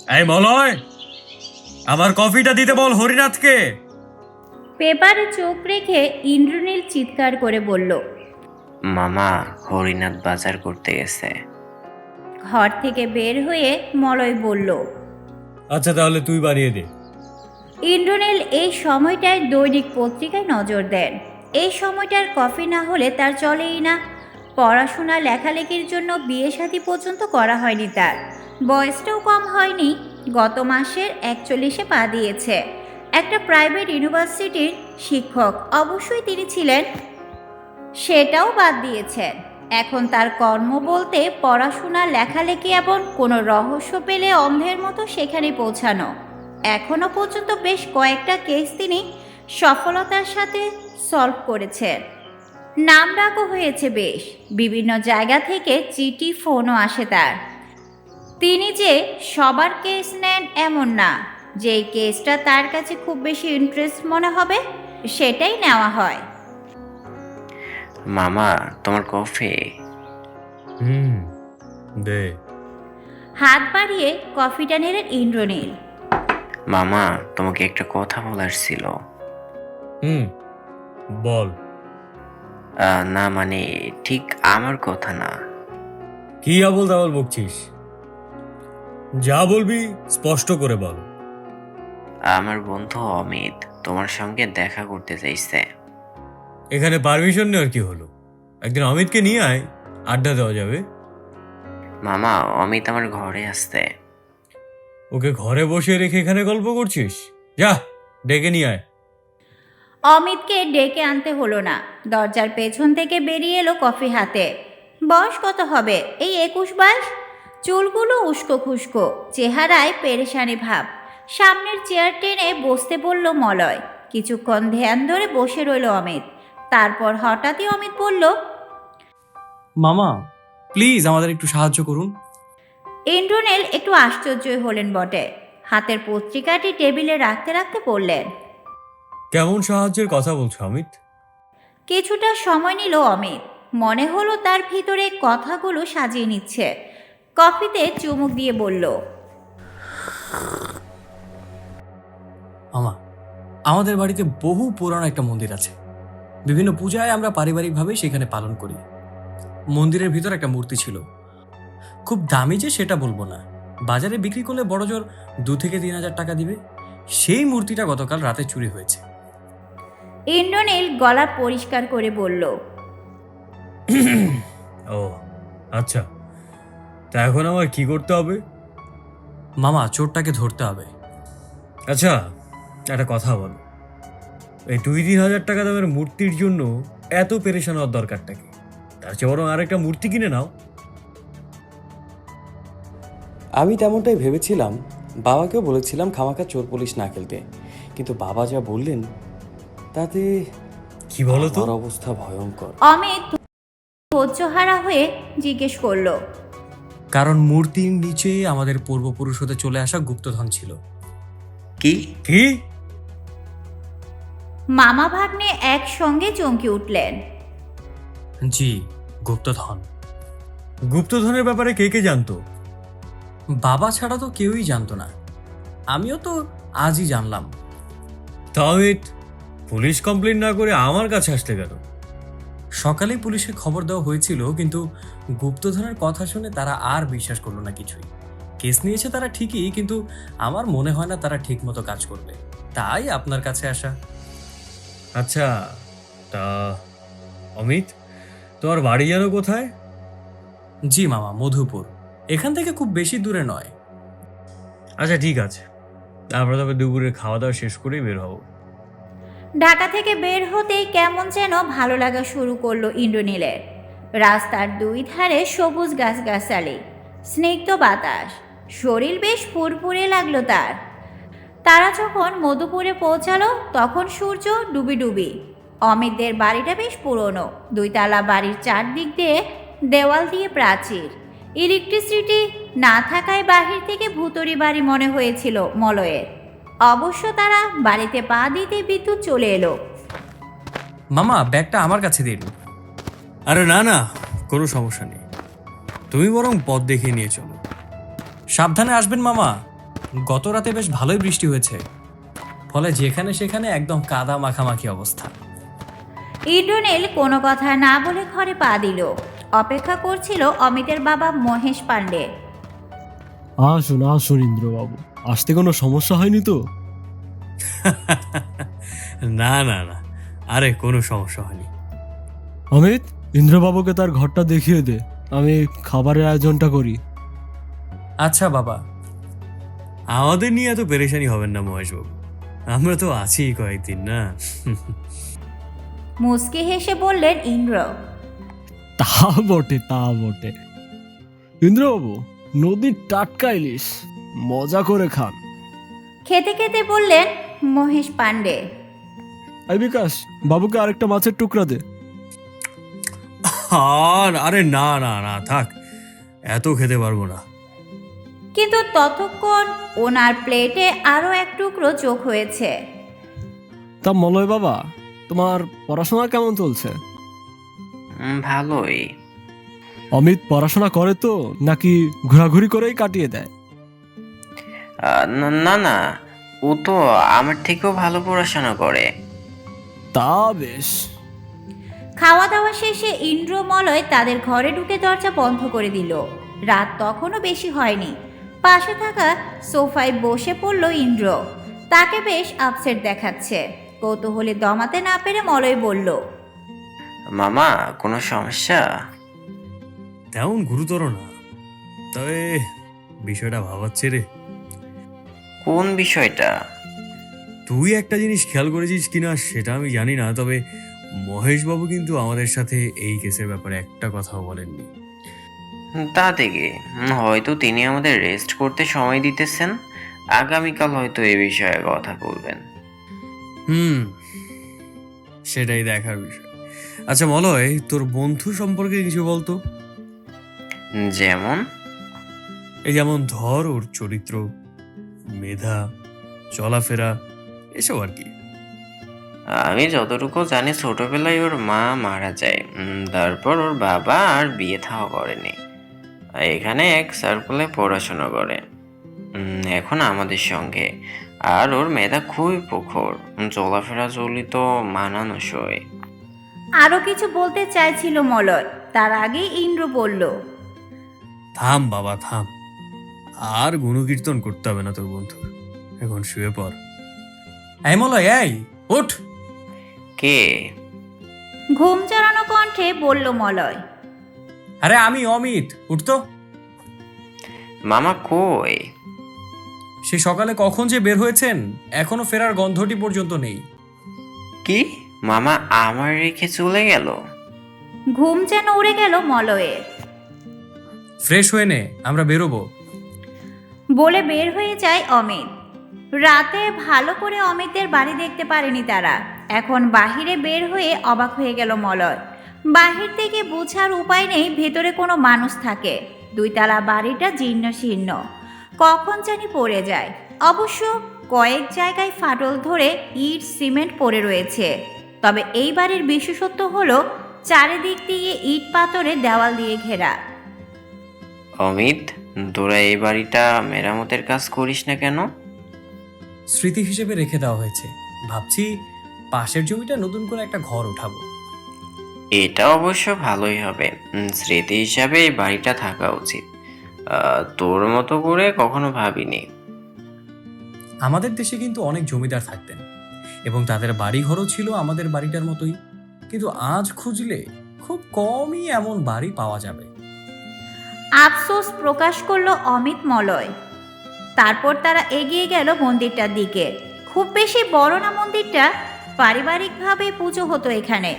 এই মলয়, আমার কফিটা দিতে বল হরিনাথকে। পেপারে চোখ রেখে ইন্দ্রনীল চিৎকার করে বলল। মামা, হরিনাথ বাজার করতে গেছে। ঘর থেকে বের হয়ে মলয় বলল। আচ্ছা তাহলে তুই বানিয়ে দে। ইন্দ্রনীল এই সময়টায় দৈনিক পত্রিকায় নজর দেন। এই সময়টার কফি না হলে তার চলেই না। পড়াশোনা লেখালেখির জন্য বিয়ে শাদী পর্যন্ত করা হয়নি তার। বয়সটাও কম হয়নি, গত মাসের 41-এ পা দিয়েছে। একটা প্রাইভেট ইউনিভার্সিটির শিক্ষক অবশ্যই তিনি ছিলেন, সেটাও বাদ দিয়েছেন। এখন তার কর্ম বলতে পড়াশোনা লেখালেখি এবং কোনো রহস্য পেলে অন্ধের মতো সেখানে পৌঁছানো। এখনও পর্যন্ত বেশ কয়েকটা কেস তিনি সফলতার সাথে সলভ করেছেন। নামডাকও হয়েছে বেশ, বিভিন্ন জায়গা থেকে চিঠি ফোনও আসে তার। তিনি যে সবার কেস নেন এমন না, যেই কেসটা তার কাছে খুব বেশি ইন্টারেস্ট মনে হবে সেটাই নেওয়া হয়। মামা, তোমার কফি। দে। হাত বাড়িয়ে কফিটা নিলেন ইন্দ্রনীল। মামা, তোমাকে একটা কথা বলার ছিল। বল। না মানে ঠিক আমার কথা না। কি আবল তাবল বকছিস? যা বলবি স্পষ্ট করে বল। আমার বন্ধু অমিত তোমার সঙ্গে দেখা করতে চাইছে। এখানে পারমিশন নেওয়ার কি হলো? একদিন অমিতকে নিয়ে আয়, আড্ডা দেওয়া যাবে। মামা, অমিত আমার ঘরে আসছে। ওকে ঘরে বসে রেখে এখানে গল্প করছিস? যা, ডেকে নিয়ে আয়। অমিতকে ডেকে আনতে হলো না, দরজার পেছন থেকে বেরিয়ে এলো কফি হাতে। বয়স কত হবে, এই 21-22। চুলগুলো উস্কো খুস্কো, চেহারায় পেরেশানি ভাব। সামনের চেয়ার টেনে বসতে বলল মলয়। কিছুক্ষণ ধ্যান ধরে বসে রইল অমিত। তারপর হঠাৎই অমিত বলল, মামা প্লিজ আমাদের একটু সাহায্য করুন। ইন্দ্রনীল একটু আশ্চর্যই হলেন বটে। হাতের পত্রিকাটি টেবিলে রাখতে রাখতে বললেন, কেমন সাহায্যের কথা বলছো অমিত? কিছুটা সময় নিল অমিত। মনে হলো তার ভিতরে কথাগুলো সাজিয়ে নিচ্ছে। কফিতে চুমুক দিয়ে বলল, মামা, আমাদের বাড়িতে বহু পুরানো একটা মন্দির আছে। বিভিন্ন পূজায় আমরা পারিবারিকভাবে সেখানে পালন করি। মন্দিরের ভিতর একটা মূর্তি ছিল, খুব দামি যে সেটা বলবো না, বাজারে বিক্রি করলে বড়জোর 2 থেকে 3 হাজার টাকা দিবে। সেই মূর্তিটা গতকাল রাতে চুরি হয়েছে। ইন্দ্রনীল গলা পরিষ্কার করে বলল, ও আচ্ছা, তা এখন আমার কি করতে হবে? মামা, চোরটাকে ধরতে হবে। আচ্ছা, একটা কথা বল, এই 2-3 হাজার টাকা দামের মূর্তির জন্য এত পেরেশান হওয়ার দরকারটা কি? তার চেয়ে বরং আরেকটা মূর্তি কিনে নাও। আমি তেমনটাই ভেবেছিলাম। বাবাকেও বলেছিলাম খামাখা চোর পুলিশ না খেলতে, কিন্তু বাবা যা বললেন তাতে কি বলো তো? আমার অবস্থা ভয়ঙ্কর। অমিত ধৈর্যহারা হয়ে জিজ্ঞেস করলো, কারণ মূর্তির নিচে আমাদের পূর্বপুরুষ হতে চলে আসা গুপ্তধন ছিল। কি? কি? মামা ভাগ্নে একসঙ্গে চমকে উঠলেন। জি, গুপ্তধন। গুপ্তধনের ব্যাপারে কে কে জানতো? বাবা ছাড়া তো কেউই জানতো না। আমিও তো আজই জানলাম। তা অমিত, পুলিশ কমপ্লেন না করে আমার কাছে আসলে কেন? সকালেই পুলিশে খবর দেওয়া হয়েছিল, কিন্তু গুপ্তধনের কথা শুনে তারা আর বিশ্বাস করলো না কিছুই। কেস নিয়েছে তারা ঠিকই, কিন্তু আমার মনে হয় না তারা ঠিক মতো কাজ করবে, তাই আপনার কাছে আসা। আচ্ছা, তা অমিত, তোমার বাড়ি যেন কোথায়? জি মামা, মধুপুর। এখান থেকে খুব বেশি দূরে নয়। আচ্ছা ঠিক আছে, আমরা তবে দুপুরে খাওয়া দাওয়া শেষ করেই বের হবো। ঢাকা থেকে বের হতেই কেমন যেন ভালো লাগা শুরু করলো ইন্দ্রনীলের। রাস্তার দুই ধারে সবুজ গাছগাছালি, স্নিগ্ধ বাতাস, শরীর বেশ ফুরফুরে লাগলো তার। তারা যখন মধুপুরে পৌঁছালো তখন সূর্য ডুবি ডুবি। অমিতদের বাড়িটা বেশ পুরনো, 2 তলা বাড়ির চারদিক দিয়ে দেওয়াল দিয়ে প্রাচীর। ইলেকট্রিসিটি না থাকায় বাহির থেকে ভুতুড়ি বাড়ি মনে হয়েছিল মলয়ের। অবশ্য তারা বাড়িতে পা দিতে বিদ্যুৎ চলে এলো। মামা, ব্যাগটা আমার কাছে দিন। আরে না না, কোনো সমস্যা নেই, তুমি বরং পথ দেখিয়ে নিয়ে চলো। সাবধানে আসবেন মামা। গত রাতে বেশ ভালোই বৃষ্টি হয়েছে, ফলে যেখানে সেখানে একদম কাদা মাখামাখি অবস্থা। ইন্দ্রনীল কোনো কথা না বলে ঘরে পা দিল। অপেক্ষা করছিল অমিতের বাবা মহেশ পাণ্ডে। আসুন আসুন ইন্দ্রবাবু, আসতে কোনো সমস্যা হয়নি তো? না না না, আরে কোনো সমস্যা হয়নি। অমিত, ইন্দ্রবাবুকে তার ঘরটা দেখিয়ে দে, আমি খাবারের আয়োজনটা করি। আচ্ছা বাবা। আমাদের নিয়ে এত পেরেশানি হবেন না মহেশবাবু, আমরা তো আছি কয়েকদিন না। মুচকি হেসে বললেন ইন্দ্র। তা বটে, তা বটে। ইন্দ্রবাবু, নদীর টাটকা ইলিশ, মজা করে খান। খেতে খেতে বললেন মহেশ পাণ্ডে। এই বিকাশ, বাবুকে আরেকটা মাছের টুকরা দে। আরে না না না, থাক, এত খেতে পারবো না। কিন্তু ততক্ষণ ওনার প্লেটে আরও এক টুকরো চোখ হয়েছে। তা মলয় বাবা, তোমার পড়াশোনা কেমন চলছে? ভালোই। অমিত পড়াশোনা করে তো, নাকি ঘোরাঘুরি করেই কাটিয়ে দেয়? না না, ও তো আমার থেকেও ভালো পড়াশোনা করে। তা বেশ। খাওয়া দাওয়া শেষে ইন্দ্রমলয় তাদের ঘরে ঢুকে দরজা বন্ধ করে দিল। রাত তখনও বেশি হয়নি। পাশে থাকা সোফায় বসে পড়ল ইন্দ্র। তাকে বেশ আপসেট দেখাচ্ছে। কৌতূহলে দমাতে না পেরে মলয় বলল, মামা, কোনো সমস্যা? তেমন গুরুতর না, তবে বিষয়টা ভাবাচ্ছে রে। কোন বিষয়টা? তুই একটা জিনিস খেয়াল করেছিস কিনা সেটা আমি জানি না, তবে মহেশবাবু কিন্তু আমাদের সাথে এই কেসের ব্যাপারে একটা কথাও বলেননি। তা থেকে হয়তো তিনি আমাদের রেস্ট করতে সময় দিতেছেন। আগামীকাল হয়তো এ বিষয়ে কথা বলবেন। সেটাই দেখার বিষয়। আচ্ছা মলয়, তোর বন্ধু সম্পর্কে কিছু বলতো। যেমন? এই যেমন ধর ওর চরিত্র, মেধা, চলাফেরা, এসব আর কি। আমি যতটুকু জানি, ছোটবেলায় ওর মা মারা যায়। তারপর ওর বাবা আর বিয়ে থাওয়া করেনি। এখানে এক সার্কেলে পড়াশোনা করে। এখন আমাদের সঙ্গে। আর ওর মেধা খুবই প্রখর, চলাফেরা চলিত মানানসই। আরও কিছু বলতে চাইছিল মলয়, তার আগেই ইন্দ্র বলল, থাম বাবা থাম, আর গুণকীর্তন করতে হবে না তোর বন্ধুর, এখন শুয়ে পড়। এই মলয়, এই উঠ। কে? ঘুম চড়ানো কণ্ঠে বলল মলয়। আরে আমি অমিত, উঠতো। মামা কই? সে সকালে কখন যে বের হয়েছেন, এখনো ফেরার গন্ধটি পর্যন্ত নেই। কি? মামা আমার রেখে চলে গেল? ঘুম যেন উড়ে গেল মলয়ের। ফ্রেশ হয়ে নে, আমরা বেরোবো। বলে বের হয়ে যায় অমিত। রাতে ভালো করে অমিতদের বাড়ি দেখতে পারেনি তারা। এখন বাহিরে বের হয়ে অবাক হয়ে গেল মলয়। বাহির থেকে বোঝার উপায় নেই ভেতরে কোনো মানুষ থাকে। দুইতলা বাড়িটা জীর্ণ শীর্ণ, কখন জানি পড়ে যায়। অবশ্য কয়েক জায়গায় ফাটল ধরে ইট সিমেন্ট পড়ে রয়েছে। তবে এই বাড়ির বিশেষত্ব হলো চারিদিক দিয়ে ইট পাথরে দেওয়াল দিয়ে ঘেরা। অমিত, তোরা এই বাড়িটা মেরামতের কাজ করিস না কেন? স্মৃতি হিসেবে রেখে দেওয়া হয়েছে। ভাবছি পাশের জমিটা নতুন করে একটা ঘর উঠাবো। এটা অবশ্য ভালোই হবে। স্মৃতি হিসাবে এই বাড়িটা থাকা উচিত। তোর মতো করে কখনো ভাবিনি। আমাদের দেশে কিন্তু অনেক জমিদার থাকতেন এবং তাদের বাড়ি ঘরও ছিল আমাদের বাড়িটার মতোই, কিন্তু আজ খুঁজলে খুব কমই এমন বাড়ি পাওয়া যাবে। আফসোস প্রকাশ করলো অমিত মলয়। তারপর তারা এগিয়ে গেল মন্দিরটার দিকে। খুব বেশি বড় না মন্দিরটা, পারিবারিকভাবে পুজো হতো এখানে।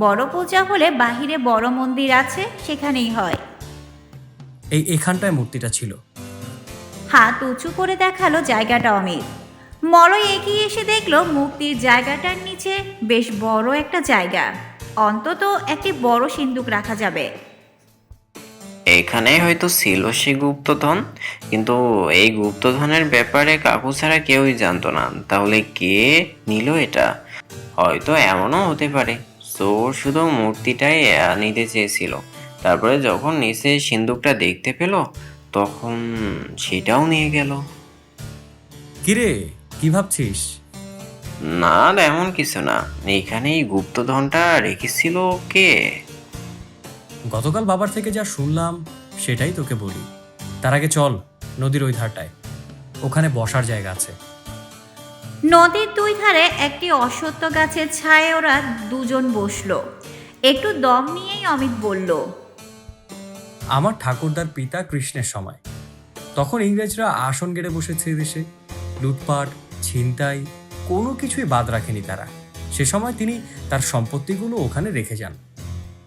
বড় পূজা হলে বাহিরে বড় মন্দির আছে, সেখানেই হয়। এখানটায় মূর্তিটা ছিল। হাত উঁচু করে দেখালো জায়গাটা অমিত। মলয় এগিয়ে এসে দেখলো মূর্তির জায়গাটার নিচে বেশ বড় একটা জায়গা। অন্তত একটি বড় সিন্দুক রাখা যাবে। এখানে হয়তো ছিল সে গুপ্তধন, কিন্তু এই গুপ্তধনের ব্যাপারে কাকু ছাড়া কেউই জানতো না। তাহলে কে নিল এটা? হয়তো এমনও হতে পারে চোর শুধু মূর্তিটাই নিতে চেয়েছিল, তারপরে যখন নিচে সিন্দুকটা দেখতে পেল তখন সেটাও নিয়ে গেল। কিরে, কি ভাবছিস? না এমন কিছু না। এখানে এই গুপ্তধনটা রেখেছিল কে? গতকাল বাবার থেকে যা শুনলাম সেটাই তোকে বলি। তার আগে চল নদীর ওই ধারটায়, ওখানে বসার জায়গা আছে। নদীর দুই ধারে একটি অশ্বত্থ গাছের ছায়ে ওরা দুজন বসলো। একটু দম নিয়েই অমিত বলল, আমার ঠাকুরদার পিতা কৃষ্ণের সময়, তখন ইংরেজরা আসন গেড়ে বসেছে দেশে। লুটপাট, ছিনতাই কোনো কিছুই বাদ রাখেনি তারা। সে সময় তিনি তার সম্পত্তিগুলো ওখানে রেখে যান।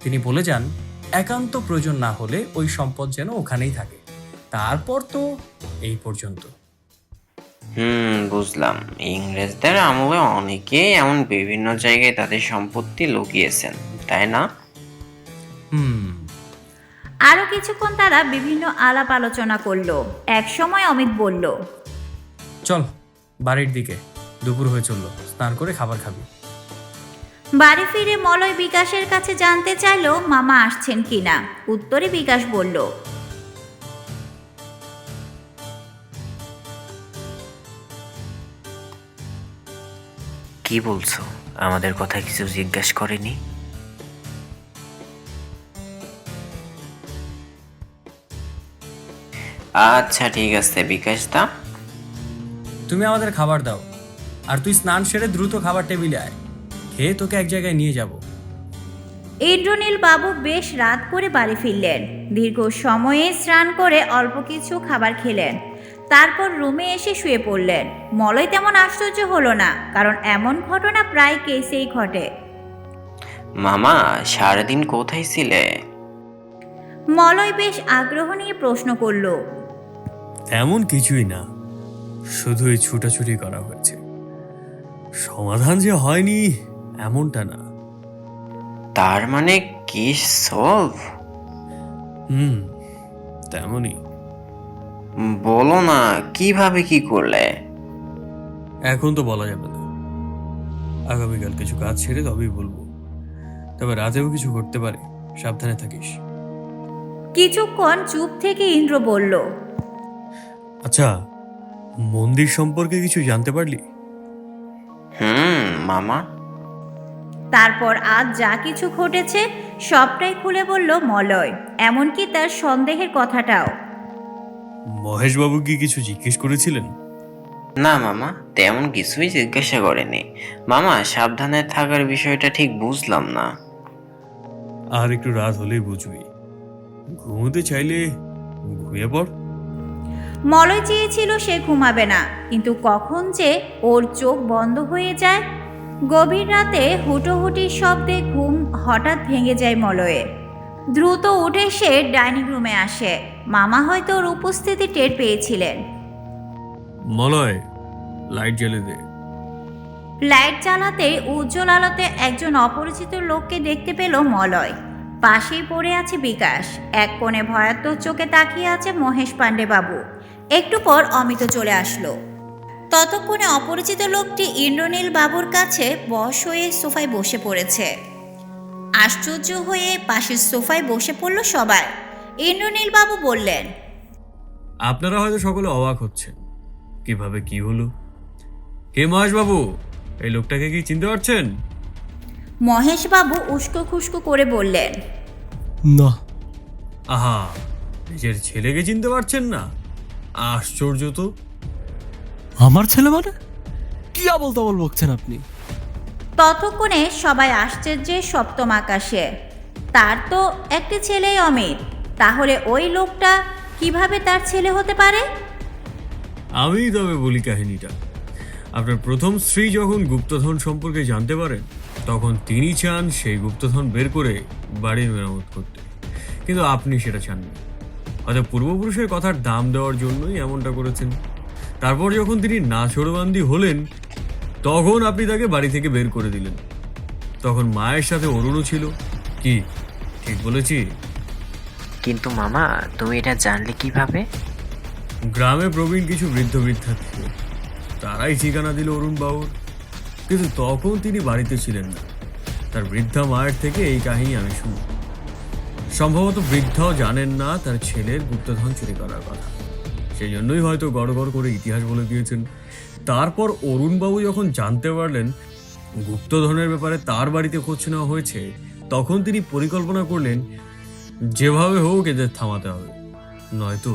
তিনি বলে যান একান্ত প্রয়োজন না হলে ওই সম্পদ যেন ওখানেই থাকে। তারপর তো এই পর্যন্ত। বুঝলাম। ইংরেজদের আমলে অনেকেই এমন বিভিন্ন জায়গায় তাদের সম্পত্তি লুকিয়েছেন, তাই না? আরো কিছুক্ষণ তারা বিভিন্ন আলাপ আলোচনা করলো। এক সময় অমিত বলল, চল বাড়ির দিকে, দুপুর হয়ে চললো, স্নান করে খাবার খাবি। বাড়ি ফিরে মলয় বিকাশের কাছে জানতে চাইলো মামা আসছেন কিনা। উত্তরে বিকাশ বলল, কি বলছো? আমাদের কথা কিছু জিজ্ঞাসা করেনি? আচ্ছা ঠিক আছে বিকাশ দা, তুমি আমাদের খাবার দাও, আর তুই স্নান সেরে দ্রুত খাবার টেবিলে আয়। খেয়ে তোকে এক জায়গায় নিয়ে যাব। ইন্দ্রনীল বাবু বেশ রাত করে বাড়ি ফিরলেন। দীর্ঘ সময়ে স্নান করে অল্প কিছু খাবার খেলেন। তারপর রুমে এসে শুয়ে পড়লেন। মলয় তেমন আশ্চর্য হলো না, কারণ এমন ঘটনা প্রায় কেসেই ঘটে। মামা সারাদিন কোথায় ছিলে? মলয় বেশ আগ্রহ নিয়ে প্রশ্ন করল। তেমন কিছুই না, শুধুই ছুটাছুটি করা হয়েছে। সমাধান যে হয়নি এমনটা না। তার মানে কেস সলভ? তেমনই। বলো না কিভাবে কি করলে? এখন তো বলা যাবে না, আগামীকাল কিছু কাজ ছেড়ে তবেই বলবো। তবে রাতেও কিছু করতে পারে, সাবধানে থাকিস। কিছুক্ষণ চুপ থেকে ইন্দ্র বলল, আচ্ছা, মন্দির সম্পর্কে কিছু জানতে পারলি? মামা। তারপর আজ যা কিছু ঘটেছে সবটাই খুলে বলল মলয়, এমনকি তার সন্দেহের কথাটাও। মহেশবাবু কি কিছু জিজ্ঞেস করেছিলেন? না মামা, তেমন কিছুই জিজ্ঞাসা করেনি। মামা সাবধানে থাকার বিষয়টা ঠিক বুঝলাম না। আর একটু রাত হলেই বুঝবি। ঘুমোতে চাইলে ঘুমিয়ে পড়। মলয় চেয়েছিল সে ঘুমাবে না, কিন্তু কখন যে ওর চোখ বন্ধ হয়ে যায়। গভীর রাতে হুটোহুটির শব্দে ঘুম হঠাৎ ভেঙে যায় মলয়ের। দ্রুত উঠে সে ডাইনিং রুমে আসে। মামা হয়তো ওর উপস্থিতি টের পেয়েছিলেন। মলয়, লাইট জ্বেলে দে। লাইট জ্বালাতেই উজ্জ্বল আলোতে একজন অপরিচিত লোককে দেখতে পেল মলয়। পাশেই পড়ে আছে বিকাশ। এক কোণে ভয়াত্মক চোখে তাকিয়ে আছে মহেশ পাণ্ডে বাবু। একটু পর অমিত চলে আসলো। ততক্ষণে অপরিচিত লোকটি ইন্দ্রনীল বাবুর কাছে বশ হয়ে সোফায় বসে পড়েছে। আশ্চর্য হয়ে পাশের সোফায় বসে পড়ল সবাই। ইন্দ্রনীল বাবু বললেন, আপনারা হয়তো সকলে অবাক হচ্ছেন, কিভাবে কি হলো। কে মহেশবাবু? এই লোকটাকে কি চিনতে পারছেন? মহেশ বাবু উস্কো খুস্কো করে বললেন, না। আহা, নিজের ছেলেকে চিনতে পারছেন না? আশ্চর্য তো। আমার ছেলে মানে? কি আবল তাবল বকছেন আপনি? ততক্ষণে সবাই আশ্চর্যে সপ্তম আকাশে। তার তো একটি ছেলেই অমিত, তাহলে ওই লোকটা কিভাবে তার ছেলে হতে পারে? আমি তবে বলি কাহিনীটা। আপনার প্রথম স্ত্রী যখন গুপ্তধন সম্পর্কে জানতে পারেন, তখন তিনি চান সেই গুপ্তধন বের করে বাড়ির মেরামত করতে, কিন্তু আপনি সেটা চাননি। হয়তো পূর্বপুরুষের কথার দাম দেওয়ার জন্যই এমনটা করেছেন। তারপর যখন তিনি নাছোড়বান্দি হলেন, তখন আপনি তাকে বাড়ি থেকে বের করে দিলেন। তখন মায়ের সাথে অরুণও ছিল। কি ঠিক বলেছি? কিন্তু মামা তুমি এটা জানলে কিভাবে? গ্রামে প্রবীণ কিছু বৃদ্ধ বৃদ্ধা ছিল, তারাই ঠিকানা দিল অরুণ বাবুর। কিন্তু তখন তিনি বাড়িতে ছিলেন না। তার বৃদ্ধা মায়ের থেকে এই কাহিনী আমি শুনি। সম্ভবত বৃদ্ধাও জানেন না তার ছেলের গুপ্তধন চুরি করার কথা। সেই জন্যই হয়তো গড় গড় করে ইতিহাস বলে দিয়েছেন তারপর অরুণবাবু যখন জানতে পারলেন গুপ্তধনের ব্যাপারে তার বাড়িতে খোঁজ নেওয়া হয়েছে, তখন তিনি পরিকল্পনা করলেন যেভাবে হোক এদের থামাতে হবে, নয়তো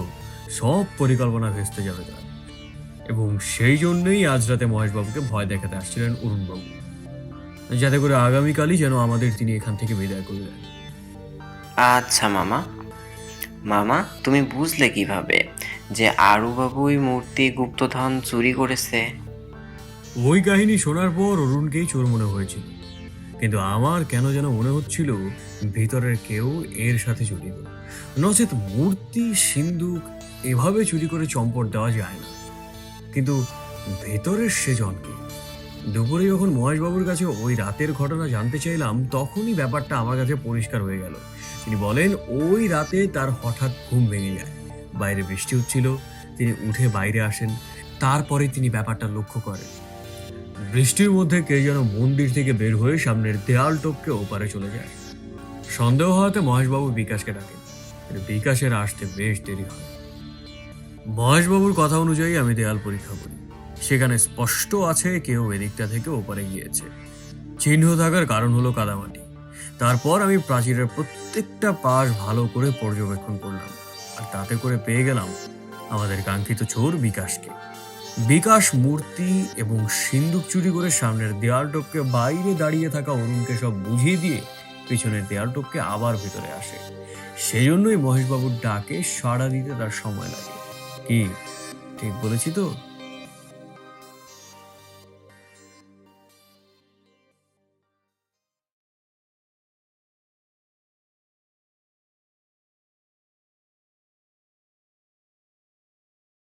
সব পরিকল্পনা ভেস্তে যাবে তার। এবং সেই জন্যই আজ রাতে মহেশবাবুকে ভয় দেখাতে আসছিলেন অরুণবাবু, যাতে করে আগামীকালই যেন আমাদের তিনি এখান থেকে বিদায় করে দেন। আচ্ছা মামা, মামা তুমি বুঝলে কিভাবে যে আরুবাবুই মূর্তি গুপ্তধন চুরি করেছে? ওই কাহিনী শোনার পর অরুণকেই চোর মনে হয়েছিল, কিন্তু আমার কেন যেন মনে হচ্ছিল ভিতরের কেউ এর সাথে জড়িত, নচেত মূর্তি সিন্ধুক এভাবে চুরি করে চম্পট দেওয়া যায় না। কিন্তু ভেতরের সেজনকে দুপুরে যখন মহেশবাবুর কাছে ওই রাতের ঘটনা জানতে চাইলাম, তখনই ব্যাপারটা আমার কাছে পরিষ্কার হয়ে গেল। তিনি বলেন ওই রাতে তার হঠাৎ ঘুম ভেঙে যায়, বাইরে বৃষ্টি হচ্ছিল, তিনি উঠে বাইরে আসেন, তারপরে তিনি ব্যাপারটা লক্ষ্য করেন বৃষ্টির মধ্যে কে যেন মন্দির থেকে বের হয়ে সামনের দেয়াল টপকে ওপারে চলে যায়। সন্দেহ হওয়াতে মহেশবাবু বিকাশকে ডাকেন, কিন্তু বিকাশের আসতে বেশ দেরি হয়। মহেশবাবুর কথা অনুযায়ী আমি দেয়াল পরীক্ষা করি, সেখানে স্পষ্ট আছে কেউ এদিকটা থেকে ওপারে গিয়েছে। চিহ্ন থাকার কারণ হলো কাদামাটি। তারপর আমি প্রাচীরের প্রত্যেকটা পাশ ভালো করে পর্যবেক্ষণ করলাম, আর তাতে করে পেয়ে গেলাম আমাদের কাঙ্ক্ষিত চোর বিকাশকে। বিকাশ মূর্তি এবং সিন্দুক চুরি করে সামনের দেয়াল টপকে বাইরে দাঁড়িয়ে থাকা অরুণকে সব বুঝিয়ে দিয়ে পিছনের দেয়াল টপকে আবার ভিতরে আসে। সেজন্যই মহেশবাবুর ডাকে সাড়া দিতে তার সময় লাগে। কি ঠিক বলেছি তো?